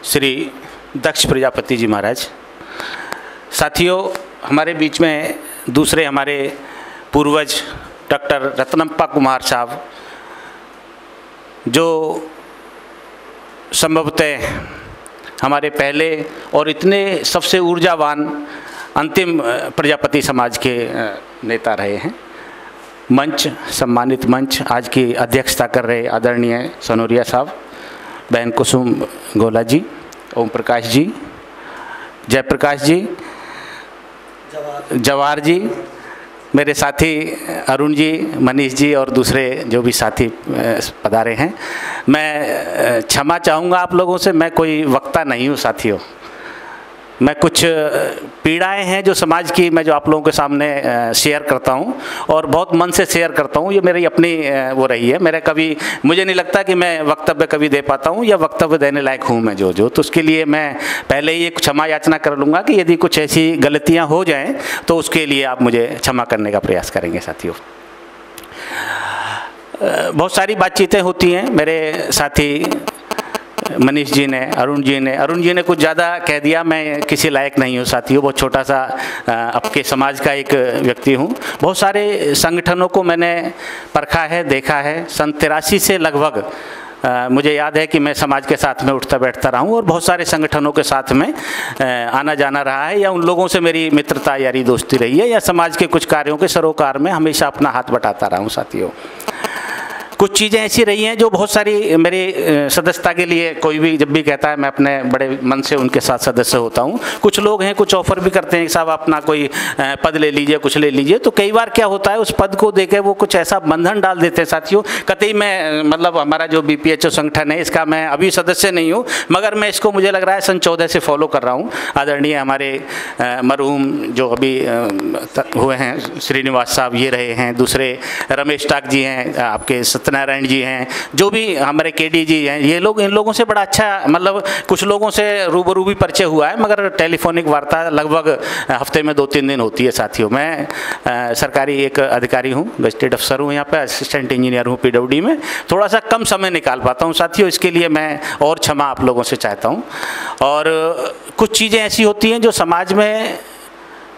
श्री दक्ष प्रजापति जी महाराज। साथियों, हमारे बीच में दूसरे हमारे पूर्वज डॉक्टर रत्नप्पा कुमार साहब, जो संभवतः हमारे पहले और इतने सबसे ऊर्जावान अंतिम प्रजापति समाज के नेता रहे हैं। मंच, सम्मानित मंच आज की अध्यक्षता कर रहे आदरणीय सनोरिया साहब, बहन कुसुम गोला जी, ओम प्रकाश जी, जयप्रकाश जी, जवाहर जी, मेरे साथी अरुण जी, मनीष जी और दूसरे जो भी साथी पधारे हैं। मैं क्षमा चाहूँगा आप लोगों से, मैं कोई वक्ता नहीं हूँ साथियों। मैं कुछ पीड़ाएं हैं जो समाज की, मैं जो आप लोगों के सामने शेयर करता हूं और बहुत मन से शेयर करता हूं। ये मेरी अपनी वो रही है। मेरा कभी मुझे नहीं लगता कि मैं वक्तव्य कभी दे पाता हूं या वक्तव्य देने लायक हूं मैं जो तो उसके लिए मैं पहले ही एक क्षमा याचना कर लूँगा कि यदि कुछ ऐसी गलतियाँ हो जाएँ तो उसके लिए आप मुझे क्षमा करने का प्रयास करेंगे साथियों। बहुत सारी बातचीतें होती हैं। मेरे साथी मनीष जी ने, अरुण जी ने कुछ ज़्यादा कह दिया। मैं किसी लायक नहीं हूँ साथियों, बहुत छोटा सा आपके समाज का एक व्यक्ति हूँ। बहुत सारे संगठनों को मैंने परखा है, देखा है। सन 83 से लगभग मुझे याद है कि मैं समाज के साथ में उठता बैठता रहा हूँ और बहुत सारे संगठनों के साथ में आना जाना रहा है, या उन लोगों से मेरी मित्रता यारी दोस्ती रही है, या समाज के कुछ कार्यों के सरोकार में हमेशा अपना हाथ बटाता रहा हूँ साथियों। कुछ चीज़ें ऐसी रही हैं जो बहुत सारी मेरी सदस्यता के लिए, कोई भी जब भी कहता है मैं अपने बड़े मन से उनके साथ सदस्य होता हूं। कुछ लोग हैं, कुछ ऑफर भी करते हैं कि साहब अपना कोई पद ले लीजिए, कुछ ले लीजिए। तो कई बार क्या होता है, उस पद को देके वो कुछ ऐसा बंधन डाल देते हैं साथियों। कतई मैं मतलब हमारा जो BPHO संगठन है इसका मैं अभी सदस्य नहीं हूँ, मगर मैं इसको मुझे लग रहा है सन 14 से फॉलो कर रहा हूँ। आदरणीय हमारे मरहूम जो अभी हुए हैं श्रीनिवास साहब ये रहे हैं, दूसरे रमेश टाक जी हैं, आपके नारायण जी हैं, जो भी हमारे KD जी हैं, ये लोग, इन लोगों से बड़ा अच्छा, मतलब कुछ लोगों से रूबरू भी परिचय हुआ है, मगर टेलीफोनिक वार्ता लगभग हफ्ते में 2-3 दिन होती है साथियों। मैं सरकारी एक अधिकारी हूँ, गजेटेड अफसर हूँ, यहाँ पे असिस्टेंट इंजीनियर हूँ PWD में। थोड़ा सा कम समय निकाल पाता हूँ साथियों, इसके लिए मैं और क्षमा आप लोगों से चाहता हूँ। और कुछ चीज़ें ऐसी होती हैं जो समाज में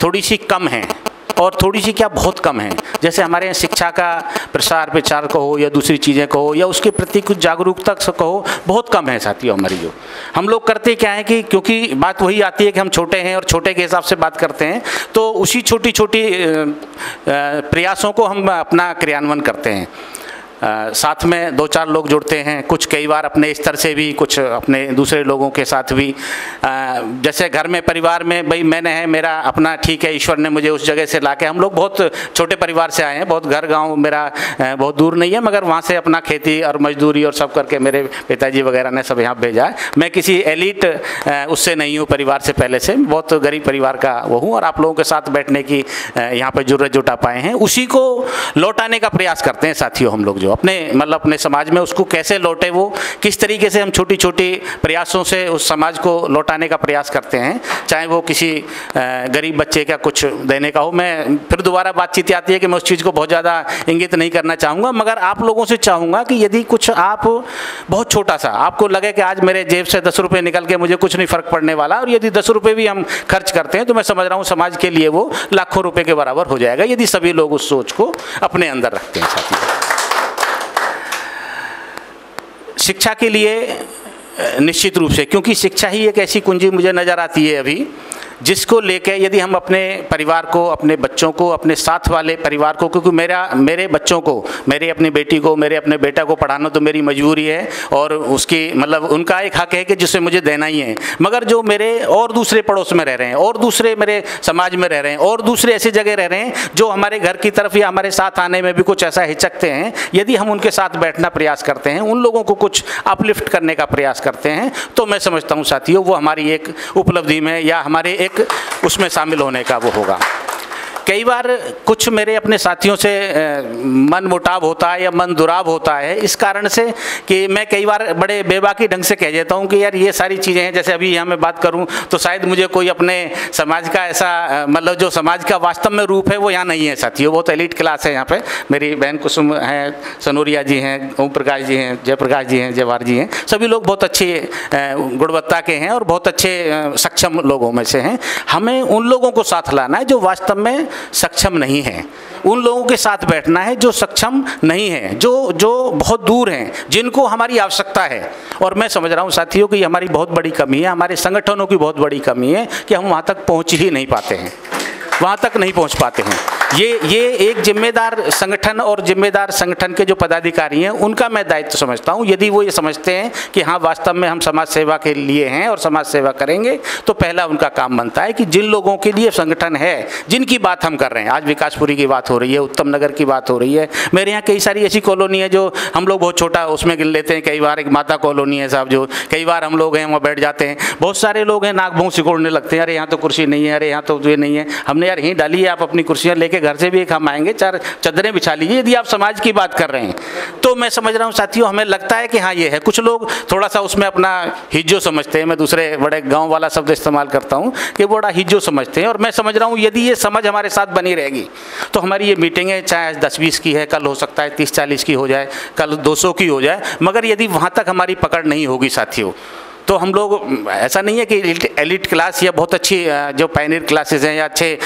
थोड़ी सी कम हैं, और थोड़ी सी क्या बहुत कम है। जैसे हमारे यहाँ शिक्षा का प्रसार प्रचार कहो या दूसरी चीज़ें कहो या उसके प्रति कुछ जागरूकता कहो, बहुत कम है साथियों हमारी। जो हम लोग करते क्या है कि क्योंकि बात वही आती है कि हम छोटे हैं और छोटे के हिसाब से बात करते हैं, तो उसी छोटी छोटी प्रयासों को हम अपना क्रियान्वयन करते हैं। साथ में 2-4 लोग जुड़ते हैं, कुछ कई बार अपने स्तर से भी, कुछ अपने दूसरे लोगों के साथ भी। जैसे घर में परिवार में भाई मैंने है, मेरा अपना ठीक है, ईश्वर ने मुझे उस जगह से लाके, हम लोग बहुत छोटे परिवार से आए हैं, बहुत घर गांव मेरा बहुत दूर नहीं है, मगर वहाँ से अपना खेती और मजदूरी और सब करके मेरे पिताजी वगैरह ने सब यहाँ भेजा है। मैं किसी एलिट उससे नहीं हूँ, परिवार से पहले से बहुत गरीब परिवार का वो हूँ, और आप लोगों के साथ बैठने की यहाँ पर जरूरत जुटा पाए हैं। उसी को लौटाने का प्रयास करते हैं साथियों हम लोग, जो अपने मतलब अपने समाज में उसको कैसे लौटे, वो किस तरीके से हम छोटी छोटी प्रयासों से उस समाज को लौटाने का प्रयास करते हैं। चाहे वो किसी गरीब बच्चे का कुछ देने का हो। मैं फिर दोबारा बातचीत आती है कि मैं उस चीज़ को बहुत ज़्यादा इंगित नहीं करना चाहूँगा, मगर आप लोगों से चाहूँगा कि यदि कुछ आप बहुत छोटा सा आपको लगे कि आज मेरे जेब से 10 रुपये निकल के मुझे कुछ नहीं फ़र्क पड़ने वाला, और यदि 10 रुपये भी हम खर्च करते हैं तो मैं समझ रहा हूँ समाज के लिए वो लाखों रुपये के बराबर हो जाएगा, यदि सभी लोग उस सोच को अपने अंदर रखते हैं साथियों। शिक्षा के लिए निश्चित रूप से, क्योंकि शिक्षा ही एक ऐसी कुंजी मुझे नज़र आती है अभी, जिसको लेके यदि हम अपने परिवार को, अपने बच्चों को, अपने साथ वाले परिवार को, क्योंकि मेरे बच्चों को, मेरी अपनी बेटी को, मेरे अपने बेटा को पढ़ाना तो मेरी मजबूरी है, और उसकी मतलब उनका एक हक है कि जिसे मुझे देना ही है। मगर जो मेरे और दूसरे पड़ोस में रह रहे हैं, और दूसरे मेरे समाज में रह रहे हैं, और दूसरे ऐसी जगह रह रहे हैं जो हमारे घर की तरफ या हमारे साथ आने में भी कुछ ऐसा हिचकते हैं, यदि हम उनके साथ बैठना प्रयास करते हैं, उन लोगों को कुछ अपलिफ्ट करने का प्रयास करते हैं, तो मैं समझता हूँ साथियों वो हमारी एक उपलब्धि में या हमारे एक उसमें शामिल होने का वो होगा। कई बार कुछ मेरे अपने साथियों से मन मुटाव होता है या मन दुराव होता है, इस कारण से कि मैं कई बार बड़े बेबाकी ढंग से कह देता हूँ कि यार ये सारी चीज़ें हैं। जैसे अभी यहाँ मैं बात करूँ तो शायद मुझे कोई अपने समाज का ऐसा मतलब जो समाज का वास्तव में रूप है वो यहाँ नहीं है साथियों। बहुत एलिट क्लास है यहाँ पे। मेरी बहन कुसुम हैं, सनोरिया जी हैं, ओम प्रकाश जी हैं, जयप्रकाश जी हैं, जवाहर जी हैं, सभी लोग बहुत अच्छे गुणवत्ता के हैं और बहुत अच्छे सक्षम लोगों में से हैं। हमें उन लोगों को साथ लाना है जो वास्तव में सक्षम नहीं हैं, उन लोगों के साथ बैठना है जो सक्षम नहीं है, जो बहुत दूर हैं, जिनको हमारी आवश्यकता है। और मैं समझ रहा हूँ साथियों कि हमारी बहुत बड़ी कमी है, हमारे संगठनों की बहुत बड़ी कमी है कि हम वहाँ तक पहुँच ही नहीं पाते हैं, वहाँ तक नहीं पहुँच पाते हैं। ये एक जिम्मेदार संगठन और जिम्मेदार संगठन के जो पदाधिकारी हैं उनका मैं दायित्व समझता हूँ। यदि वो ये समझते हैं कि हाँ वास्तव में हम समाज सेवा के लिए हैं और समाज सेवा करेंगे, तो पहला उनका काम बनता है कि जिन लोगों के लिए संगठन है, जिनकी बात हम कर रहे हैं, आज विकासपुरी की बात हो रही है, उत्तम नगर की बात हो रही है, मेरे यहाँ कई सारी ऐसी कॉलोनी है जो हम लोग बहुत छोटा उसमें गिन लेते हैं। कई बार एक माता कॉलोनी है साहब, जो कई बार हम लोग हैं वहाँ बैठ जाते हैं, बहुत सारे लोग हैं नाक मुँह सिकोड़ने लगते हैं, अरे यहाँ तो कुर्सी नहीं है, अरे यहाँ तो ये नहीं है। हमने यार यहीं डाली है, आप अपनी कुर्सियाँ लेके घर से भी एक हम आएंगे, 4 चद्दरें बिछा लीजिए। यदि आप समाज की बात कर रहे हैं तो मैं समझ रहा हूँ साथियों, हमें लगता है कि हाँ ये है। कुछ लोग थोड़ा सा उसमें अपना हिज्जो समझते हैं, मैं दूसरे बड़े गांव वाला शब्द इस्तेमाल करता हूँ कि बड़ा हिज्जो समझते हैं। और मैं समझ रहा हूँ यदि ये समझ हमारे साथ बनी रहेगी तो हमारी ये मीटिंगें चाहे 10-20 की है, कल हो सकता है 30-40 की हो जाए, कल 200 की हो जाए, मगर यदि वहाँ तक हमारी पकड़ नहीं होगी साथियों, तो हम लोग, ऐसा नहीं है कि एलिट क्लास या बहुत अच्छी जो पायनियर क्लासेस हैं या अच्छे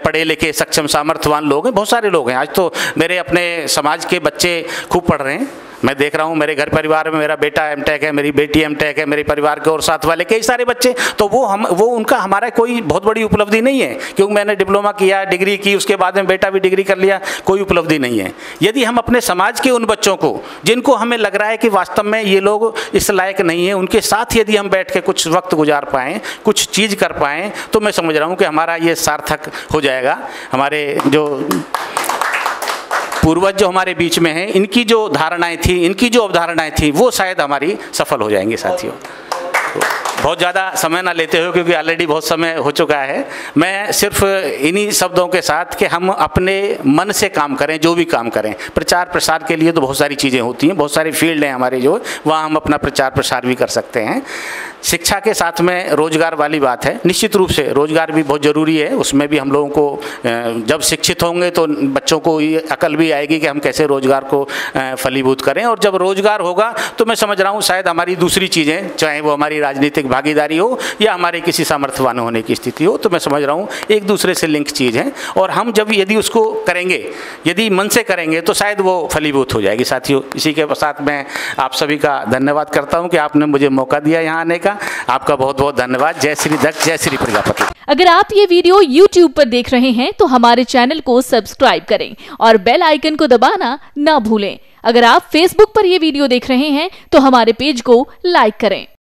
पढ़े लिखे सक्षम सामर्थ्यवान लोग हैं, बहुत सारे लोग हैं। आज तो मेरे अपने समाज के बच्चे खूब पढ़ रहे हैं, मैं देख रहा हूँ मेरे घर परिवार में, मेरा बेटा एमटेक है, मेरी बेटी एमटेक है, मेरे परिवार के और साथ वाले कई सारे बच्चे, तो वो उनका हमारा कोई बहुत बड़ी उपलब्धि नहीं है, क्योंकि मैंने डिप्लोमा किया, डिग्री की, उसके बाद में बेटा भी डिग्री कर लिया, कोई उपलब्धि नहीं है। यदि हम अपने समाज के उन बच्चों को, जिनको हमें लग रहा है कि वास्तव में ये लोग इस लायक नहीं है, उनके साथ यदि हम बैठ के कुछ वक्त गुजार पाएँ, कुछ चीज़ कर पाएँ, तो मैं समझ रहा हूँ कि हमारा ये सार्थक हो जाएगा। हमारे जो पूर्वज जो हमारे बीच में हैं, इनकी जो धारणाएं थी, इनकी जो अवधारणाएं थी, वो शायद हमारी सफल हो जाएंगी साथियों। बहुत ज़्यादा समय ना लेते हो क्योंकि ऑलरेडी बहुत समय हो चुका है। मैं सिर्फ इन्हीं शब्दों के साथ कि हम अपने मन से काम करें, जो भी काम करें। प्रचार प्रसार के लिए तो बहुत सारी चीज़ें होती हैं, बहुत सारे फील्ड हैं हमारे जो, वहाँ हम अपना प्रचार प्रसार भी कर सकते हैं। शिक्षा के साथ में रोजगार वाली बात है, निश्चित रूप से रोजगार भी बहुत ज़रूरी है। उसमें भी हम लोगों को जब शिक्षित होंगे तो बच्चों को ये अकल भी आएगी कि हम कैसे रोजगार को फलीभूत करें, और जब रोजगार होगा तो मैं समझ रहा हूँ शायद हमारी दूसरी चीज़ें, चाहे वो हमारी राजनीतिक भागीदारी हो या हमारे किसी सामर्थ्यवान होने की स्थिति हो, तो मैं समझ रहा हूँ एक दूसरे से लिंक चीज़ है। और हम जब यदि उसको करेंगे, यदि मन से करेंगे, तो शायद वो फलीभूत हो जाएगी साथियों। इसी के साथ मैं आप सभी का धन्यवाद करता हूँ कि आपने मुझे मौका दिया यहाँ आने का। आपका बहुत बहुत धन्यवाद। जय श्री दत्त, जय श्री प्रजापति। अगर आप ये वीडियो YouTube पर देख रहे हैं तो हमारे चैनल को सब्सक्राइब करें और बेल आइकन को दबाना ना भूलें। अगर आप Facebook पर ये वीडियो देख रहे हैं तो हमारे पेज को लाइक करें।